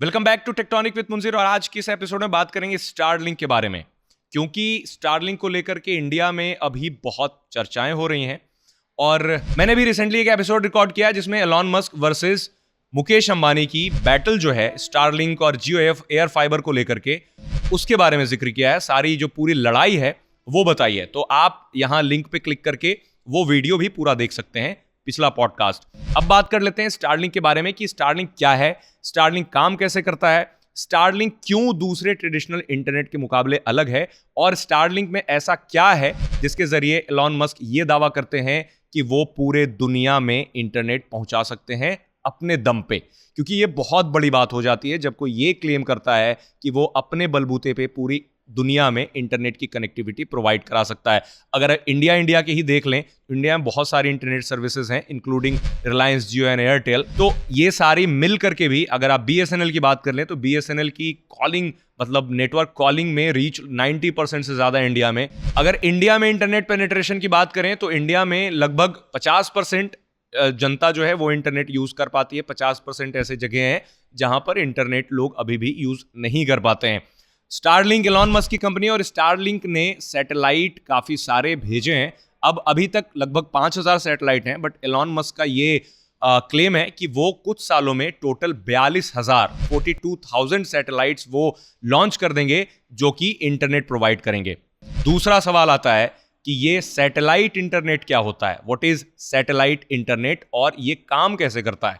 Welcome back to Tectonic with Munzir. और आज की इस एपिसोड में बात करेंगे स्टारलिंक के बारे में, क्योंकि स्टारलिंक को लेकर के इंडिया में अभी बहुत चर्चाएं हो रही हैं। और मैंने भी रिसेंटली एक एपिसोड रिकॉर्ड किया जिसमें Elon Musk versus Mukesh Ambani की बैटल जो है स्टारलिंक और जियो एयर फाइबर को लेकर के, उसके बारे में जिक्र किया है। सारी जो पूरी लड़ाई है वो बताई है। तो आप यहां लिंक पे क्लिक करके वो वीडियो भी पूरा देख सकते हैं, पिछला पॉडकास्ट। अब बात कर लेते हैं स्टारलिंक के बारे में कि स्टारलिंक क्या है, स्टारलिंक काम कैसे करता है, स्टारलिंक क्यों दूसरे ट्रेडिशनल इंटरनेट के मुकाबले अलग है, और स्टारलिंक में ऐसा क्या है जिसके जरिए एलॉन मस्क ये दावा करते हैं कि वो पूरे दुनिया में इंटरनेट पहुंचा सकते हैं अपने दम पे। क्योंकि ये बहुत बड़ी बात हो जाती है जब कोई ये क्लेम करता है कि वो अपने बलबूते पे पूरी दुनिया में इंटरनेट की कनेक्टिविटी प्रोवाइड करा सकता है। अगर इंडिया के ही देख लें, इंडिया में बहुत सारी इंटरनेट सर्विसेज हैं, including Reliance, Jio and Airtel. तो ये सारी मिल करके भी, अगर आप बीएसएनएल की बात कर लें तो बीएसएनएल की कॉलिंग, मतलब नेटवर्क कॉलिंग में रीच 90% से ज्यादा इंडिया में। अगर इंडिया में इंटरनेट पेनिट्रेशन की बात करें तो इंडिया में लगभग 50% जनता जो है वो इंटरनेट यूज कर पाती है। 50% ऐसे जगह हैं जहां पर इंटरनेट लोग अभी भी यूज नहीं कर पाते हैं। स्टारलिंक एलॉन मस्क की कंपनी, और स्टारलिंक ने सैटेलाइट काफी सारे भेजे हैं। अब अभी तक लगभग 5000 सैटेलाइट हैं, बट एलॉन मस्क का ये क्लेम है कि वो कुछ सालों में टोटल 42,000 सैटेलाइट्स वो लॉन्च कर देंगे जो कि इंटरनेट प्रोवाइड करेंगे। दूसरा सवाल आता है कि ये सैटेलाइट इंटरनेट क्या होता है, व्हाट इज सैटेलाइट इंटरनेट, और ये काम कैसे करता है।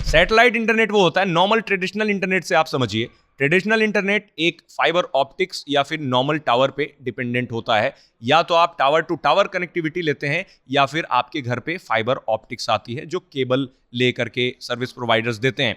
सैटेलाइट इंटरनेट वो होता है, नॉर्मल ट्रेडिशनल इंटरनेट से आप समझिए, ट्रेडिशनल इंटरनेट एक फाइबर ऑप्टिक्स या फिर नॉर्मल टावर पे डिपेंडेंट होता है। या तो आप टावर टू टावर कनेक्टिविटी लेते हैं या फिर आपके घर पे फाइबर ऑप्टिक्स आती है जो केबल लेकर के सर्विस प्रोवाइडर्स देते हैं।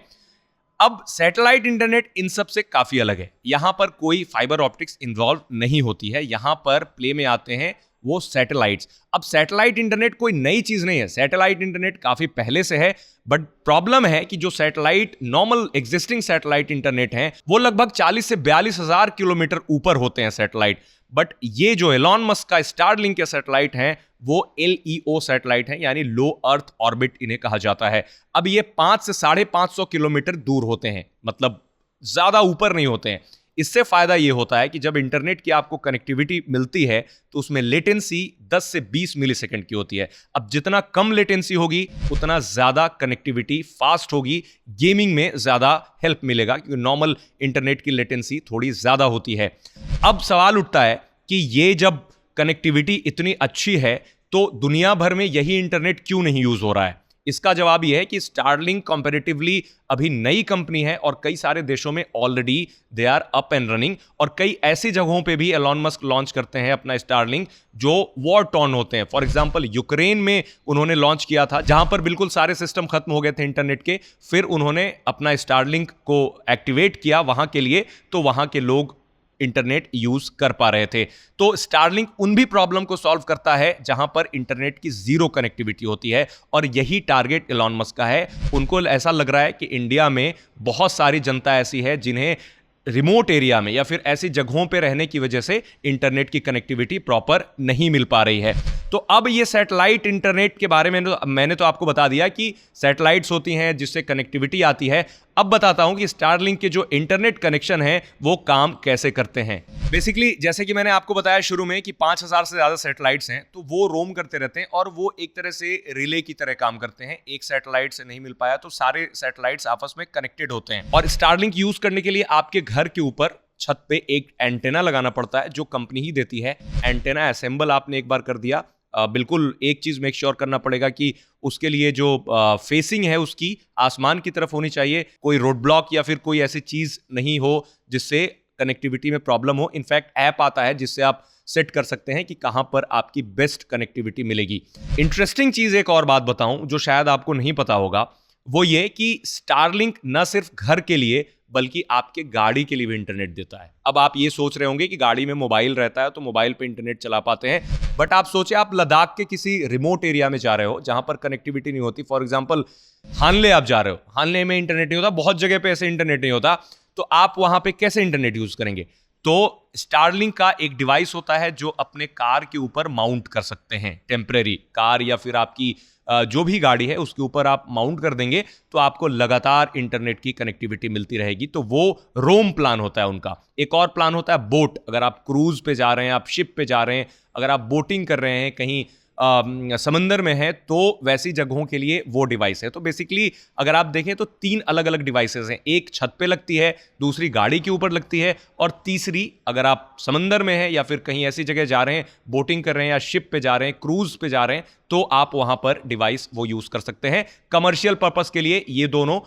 अब सैटेलाइट इंटरनेट इन सब से काफी अलग है। यहां पर कोई फाइबर ऑप्टिक्स इन्वॉल्व नहीं होती है, यहां पर प्ले में आते हैं वो सैटेलाइट्स। अब सैटेलाइट इंटरनेट कोई नई चीज नहीं है, सैटेलाइट इंटरनेट काफी पहले से है। बट प्रॉब्लम है कि जो satellite normal existing satellite internet हैं वो लगभग 40 से 42,000 किलोमीटर ऊपर होते हैं सैटेलाइट। बट ये जो एलॉन मस्क का स्टारलिंक के सैटेलाइट हैं वो LEO सैटेलाइट हैं, यानी लो अर्थ ऑर्बिट इन्हें कहा जाता है। अब ये 5 से 550 किलोमीटर दूर होते हैं, मतलब ज्यादा ऊपर नहीं होते हैं। इससे फायदा ये होता है कि जब इंटरनेट की आपको कनेक्टिविटी मिलती है तो उसमें लेटेंसी 10 से 20 मिलीसेकंड की होती है। अब जितना कम लेटेंसी होगी उतना ज्यादा कनेक्टिविटी फास्ट होगी, गेमिंग में ज्यादा हेल्प मिलेगा क्योंकि नॉर्मल इंटरनेट की लेटेंसी थोड़ी ज्यादा होती है। अब सवाल उठता है कि ये जब कनेक्टिविटी इतनी अच्छी है तो दुनिया भर में यही इंटरनेट क्यों नहीं यूज हो रहा है। इसका जवाब यह है कि स्टारलिंक कंपैरेटिवली अभी नई कंपनी है और कई सारे देशों में already they are up and running, और कई ऐसी जगहों पे भी एलॉन मस्क लॉन्च करते हैं अपना स्टारलिंक जो वॉर टॉर्न होते हैं। फॉर एग्जांपल यूक्रेन में उन्होंने लॉन्च किया था जहां पर बिल्कुल सारे सिस्टम खत्म हो गए थे इंटरनेट के, फिर उन्होंने अपना स्टारलिंक को एक्टिवेट किया वहां के लिए, तो वहां के लोग इंटरनेट यूज कर पा रहे थे। तो स्टारलिंक उन भी प्रॉब्लम को सॉल्व करता है जहां पर इंटरनेट की जीरो कनेक्टिविटी होती है, और यही टारगेट एलॉन मस्क का है। उनको ऐसा लग रहा है कि इंडिया में बहुत सारी जनता ऐसी है जिन्हें रिमोट एरिया में या फिर ऐसी जगहों पे रहने की वजह से इंटरनेट की कनेक्टिविटी प्रॉपर नहीं मिल पा रही है। तो अब ये सैटेलाइट इंटरनेट के बारे में मैंने तो आपको बता दिया कि सैटेलाइट्स होती हैं जिससे कनेक्टिविटी आती है। अब बताता हूं कि स्टारलिंक के जो इंटरनेट कनेक्शन है वो काम कैसे करते हैं। बेसिकली जैसे कि मैंने आपको बताया शुरू में कि 5000 से ज्यादा सैटेलाइट्स हैं, तो वो रोम करते रहते हैं और वो एक तरह से रिले की तरह काम करते हैं। एक सैटेलाइट से नहीं मिल पाया तो सारे सैटेलाइट्स आपस में कनेक्टेड होते हैं। और स्टारलिंक यूज करने के लिए आपके घर के ऊपर छत पे एक एंटेना लगाना पड़ता है जो कंपनी ही देती है। एंटेना असेंबल आपने एक बार कर दिया, बिल्कुल एक चीज मेक श्योर करना पड़ेगा कि उसके लिए जो फेसिंग है उसकी आसमान की तरफ होनी चाहिए, कोई रोड ब्लॉक या फिर कोई ऐसी चीज नहीं हो जिससे कनेक्टिविटी में प्रॉब्लम हो। इनफैक्ट ऐप आता है जिससे आप सेट कर सकते हैं कि कहां पर आपकी बेस्ट कनेक्टिविटी मिलेगी। इंटरेस्टिंग चीज एक और बात बताऊं जो शायद आपको नहीं पता होगा, वो ये कि स्टारलिंक न सिर्फ घर के लिए बल्कि आपके गाड़ी के लिए भी इंटरनेट देता है। अब आप ये सोच रहे होंगे कि गाड़ी में मोबाइल रहता है तो मोबाइल पे इंटरनेट चला पाते हैं, बट आप सोचे आप लद्दाख के किसी रिमोट एरिया में जा रहे हो जहां पर कनेक्टिविटी नहीं होती। फॉर एग्जांपल हानले आप जा रहे हो, हानले में इंटरनेट नहीं होता, बहुत जगह पे ऐसे इंटरनेट नहीं होता, तो आप वहां पे कैसे इंटरनेट यूज करेंगे? तो स्टारलिंक का एक डिवाइस होता है जो अपने कार के ऊपर माउंट कर सकते हैं, टेम्परेरी कार या फिर आपकी जो भी गाड़ी है उसके ऊपर आप माउंट कर देंगे तो आपको लगातार इंटरनेट की कनेक्टिविटी मिलती रहेगी। तो वो रोम प्लान होता है उनका। एक और प्लान होता है बोट। अगर आप क्रूज पे जा रहे हैं, आप शिप पे जा रहे हैं, अगर आप बोटिंग कर रहे हैं, कहीं समंदर में है, तो वैसी जगहों के लिए वो डिवाइस है। तो बेसिकली अगर आप देखें तो 3 अलग अलग डिवाइसेस हैं। एक छत पे लगती है, दूसरी गाड़ी के ऊपर लगती है, और तीसरी अगर आप समंदर में हैं या फिर कहीं ऐसी जगह जा रहे हैं, बोटिंग कर रहे हैं या शिप पे जा रहे हैं, क्रूज पे जा रहे हैं, तो आप वहां पर डिवाइस वो यूज कर सकते हैं। कमर्शियल पर्पस के लिए ये दोनों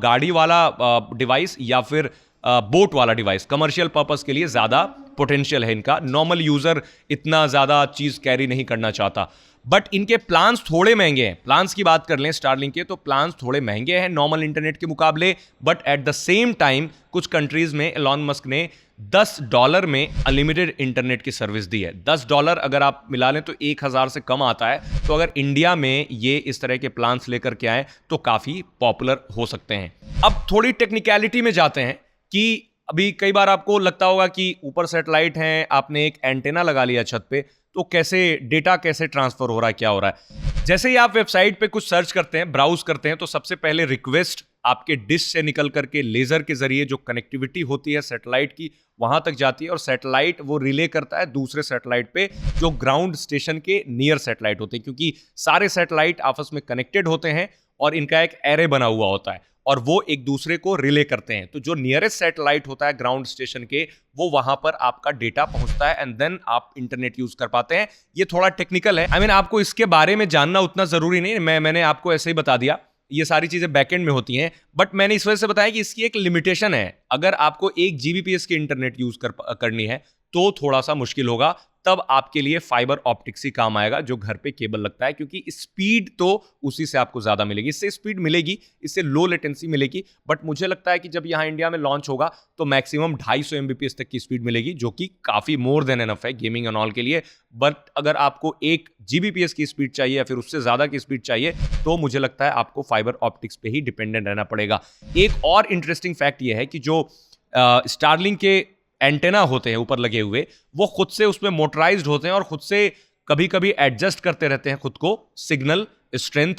गाड़ी वाला डिवाइस या फिर बोट वाला डिवाइस कमर्शियल पर्पस के लिए ज़्यादा पोटेंशियल है इनका। नॉर्मल यूज़र इतना ज़्यादा चीज़ कैरी नहीं करना चाहता। बट इनके प्लान्स थोड़े महंगे हैं। प्लान्स की बात कर लें स्टारलिंक के, तो प्लान्स थोड़े महंगे हैं नॉर्मल इंटरनेट के मुकाबले। But at the same time कुछ कंट्रीज में एलॉन मस्क ने $10 में अनलिमिटेड इंटरनेट की सर्विस दी है। $10 अगर आप मिला लें तो 1000 से कम आता है। तो अगर इंडिया में ये इस तरह के प्लान्स लेकर के आए तो काफ़ी पॉपुलर हो सकते हैं। अब थोड़ी टेक्निकलिटी में जाते हैं कि अभी कई बार आपको लगता होगा कि ऊपर सैटेलाइट हैं, आपने एक एंटेना लगा लिया छत पे, तो कैसे डेटा कैसे ट्रांसफर हो रहा है, क्या हो रहा है। जैसे ही आप वेबसाइट पे कुछ सर्च करते हैं, ब्राउज करते हैं, तो सबसे पहले रिक्वेस्ट आपके डिश से निकल करके लेजर के जरिए जो कनेक्टिविटी होती है सैटेलाइट की वहां तक जाती है, और सैटेलाइट वो रिले करता है दूसरे सैटेलाइट पे जो ग्राउंड स्टेशन के नियर सैटेलाइट होते हैं, क्योंकि सारे सैटेलाइट आपस में कनेक्टेड होते हैं और इनका एक एरे बना हुआ होता है और वो एक दूसरे को रिले करते हैं। तो जो नियरेस्ट सैटेलाइट होता है ग्राउंड स्टेशन के, वो वहां पर आपका डेटा पहुंचता है एंड देन आप इंटरनेट यूज कर पाते हैं। ये थोड़ा टेक्निकल है, आपको इसके बारे में जानना उतना जरूरी नहीं। मैंने आपको ऐसे ही बता दिया, ये सारी चीजें बैकएंड में होती हैं। बट मैंने इस वजह से बताया कि इसकी एक लिमिटेशन है। अगर आपको 1 Gbps की इंटरनेट यूज करनी है तो थोड़ा सा मुश्किल होगा। तब आपके लिए फाइबर ऑप्टिक्स ही काम आएगा, जो घर पे केबल लगता है, क्योंकि स्पीड तो उसी से आपको ज्यादा मिलेगी। इससे स्पीड मिलेगी, इससे लो लेटेंसी मिलेगी। बट मुझे लगता है कि जब यहाँ इंडिया में लॉन्च होगा तो मैक्सिमम 250 Mbps तक की स्पीड मिलेगी, जो कि काफी मोर देन एनफ है गेमिंग एंड ऑल के लिए। बट अगर आपको 1 Gbps की स्पीड चाहिए या फिर उससे ज्यादा की स्पीड चाहिए, तो मुझे लगता है आपको फाइबर ऑप्टिक्स पे ही डिपेंडेंट रहना पड़ेगा। एक और इंटरेस्टिंग फैक्ट यह है कि जो स्टारलिंक के एंटेना होते हैं ऊपर लगे हुए, वो खुद से उसमें मोटराइज्ड होते हैं और खुद से कभी कभी एडजस्ट करते रहते हैं खुद को, सिग्नल स्ट्रेंथ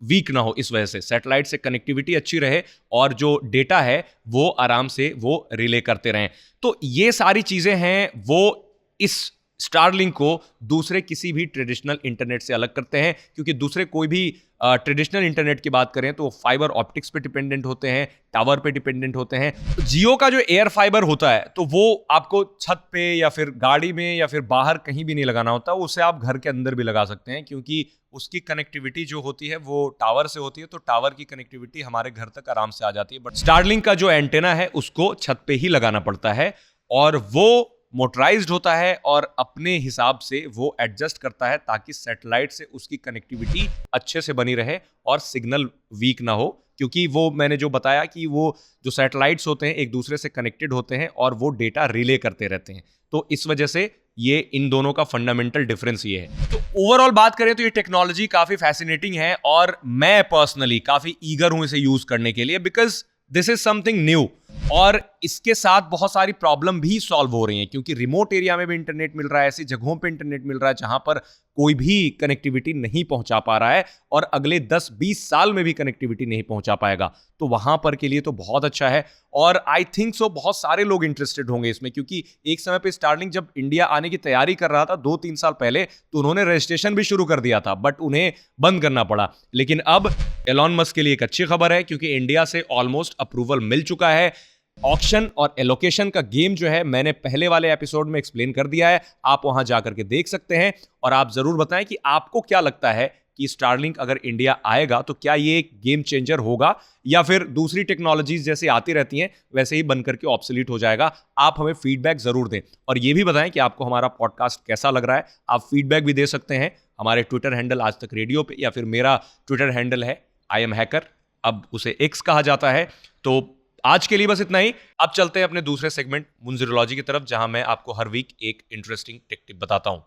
वीक ना हो। इस वजह से सैटेलाइट से कनेक्टिविटी अच्छी रहे और जो डेटा है वो आराम से वो रिले करते रहें। तो ये सारी चीजें हैं, वो इस स्टारलिंक को दूसरे किसी भी ट्रेडिशनल इंटरनेट से अलग करते हैं, क्योंकि दूसरे कोई भी ट्रेडिशनल इंटरनेट की बात करें तो वो फाइबर ऑप्टिक्स पे डिपेंडेंट होते हैं, टावर पे डिपेंडेंट होते हैं। तो जियो का जो एयर फाइबर होता है, तो वो आपको छत पे या फिर गाड़ी में या फिर बाहर कहीं भी नहीं लगाना होता, उसे आप घर के अंदर भी लगा सकते हैं, क्योंकि उसकी कनेक्टिविटी जो होती है वो टावर से होती है। तो टावर की कनेक्टिविटी हमारे घर तक आराम से आ जाती है। बट स्टारलिंक का जो एंटेना है उसको छत पे ही लगाना पड़ता है, और वो मोटराइज्ड होता है और अपने हिसाब से वो एडजस्ट करता है ताकि सैटेलाइट से उसकी कनेक्टिविटी अच्छे से बनी रहे और सिग्नल वीक ना हो। क्योंकि वो मैंने जो बताया कि वो जो सैटेलाइट्स होते हैं एक दूसरे से कनेक्टेड होते हैं और वो डेटा रिले करते रहते हैं। तो इस वजह से ये इन दोनों का फंडामेंटल डिफरेंस ये है। तो ओवरऑल बात करें तो ये टेक्नोलॉजी काफी फैसिनेटिंग है और मैं पर्सनली काफी ईगर हूं इसे यूज करने के लिए, because this is something new. और इसके साथ बहुत सारी प्रॉब्लम भी सॉल्व हो रही हैं, क्योंकि रिमोट एरिया में भी इंटरनेट मिल रहा है, ऐसी जगहों पे इंटरनेट मिल रहा है जहां पर कोई भी कनेक्टिविटी नहीं पहुंचा पा रहा है और अगले 10-20 साल में भी कनेक्टिविटी नहीं पहुंचा पाएगा। तो वहां पर के लिए तो बहुत अच्छा है और आई थिंक सो बहुत सारे लोग इंटरेस्टेड होंगे इसमें, क्योंकि एक समय पे स्टारलिंक जब इंडिया आने की तैयारी कर रहा था 2-3 साल पहले, तो उन्होंने रजिस्ट्रेशन भी शुरू कर दिया था, बट उन्हें बंद करना पड़ा। लेकिन अब एलॉन मस्क के लिए एक अच्छी खबर है, क्योंकि इंडिया से ऑलमोस्ट अप्रूवल मिल चुका है। ऑक्शन और एलोकेशन का गेम जो है मैंने पहले वाले एपिसोड में एक्सप्लेन कर दिया है, आप वहां जाकर के देख सकते हैं। और आप जरूर बताएं कि आपको क्या लगता है कि स्टारलिंक अगर इंडिया आएगा तो क्या ये एक गेम चेंजर होगा या फिर दूसरी टेक्नोलॉजीज जैसे आती रहती हैं वैसे ही बनकर के ऑब्सोलीट हो जाएगा। आप हमें फीडबैक जरूर दें और ये भी बताएं कि आपको हमारा पॉडकास्ट कैसा लग रहा है। आप फीडबैक भी दे सकते हैं हमारे ट्विटर हैंडल आज तक रेडियो पे, या फिर मेरा ट्विटर हैंडल है आई एम हैकर, अब उसे एक्स कहा जाता है। तो आज के लिए बस इतना ही। अब चलते हैं अपने दूसरे सेगमेंट मुंजिरोलॉजी की तरफ, जहां मैं आपको हर वीक एक इंटरेस्टिंग टेक टिप बताता हूं।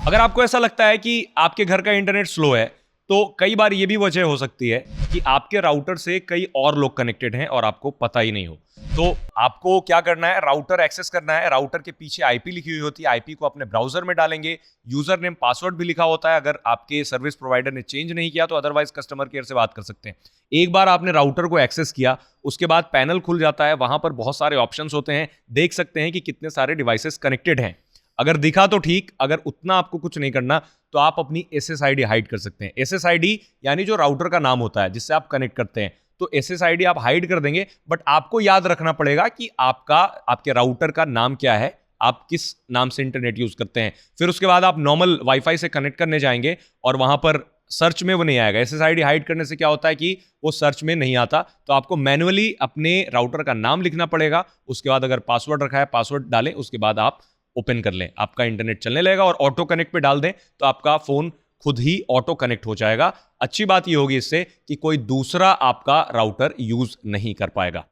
अगर आपको ऐसा लगता है कि आपके घर का इंटरनेट स्लो है, तो कई बार ये भी वजह हो सकती है कि आपके राउटर से कई और लोग कनेक्टेड हैं और आपको पता ही नहीं हो। तो आपको क्या करना है, राउटर एक्सेस करना है, राउटर के पीछे आईपी लिखी हुई होती है, आईपी को अपने ब्राउजर में डालेंगे, यूजर नेम पासवर्ड भी लिखा होता है, अगर आपके सर्विस प्रोवाइडर ने चेंज नहीं किया तो अदरवाइज कस्टमर केयर से बात कर सकते हैं। एक बार आपने राउटर को एक्सेस किया, उसके बाद पैनल खुल जाता है, वहां पर बहुत सारे ऑप्शंस होते हैं, देख सकते हैं कि कितने सारे डिवाइसेस कनेक्टेड हैं। अगर दिखा तो ठीक, अगर उतना आपको कुछ नहीं करना तो आप अपनी SSID हाइड कर सकते हैं। SSID यानी जो राउटर का नाम होता है जिससे आप कनेक्ट करते हैं, तो SSID आप हाइड कर देंगे, बट आपको याद रखना पड़ेगा कि आपके राउटर का नाम क्या है, आप किस नाम से इंटरनेट यूज करते हैं। फिर उसके बाद आप नॉर्मल वाईफाई से कनेक्ट करने जाएंगे और वहां पर सर्च में वो नहीं आएगा। SSID हाइड करने से क्या होता है कि वो सर्च में नहीं आता, तो आपको मैन्युअली अपने राउटर का नाम लिखना पड़ेगा। उसके बाद अगर पासवर्ड रखा है, पासवर्ड डालें, उसके बाद आप ओपन कर लें, आपका इंटरनेट चलने लगेगा। और ऑटो कनेक्ट पे डाल दें तो आपका फोन खुद ही ऑटो कनेक्ट हो जाएगा। अच्छी बात ये होगी इससे कि कोई दूसरा आपका राउटर यूज नहीं कर पाएगा।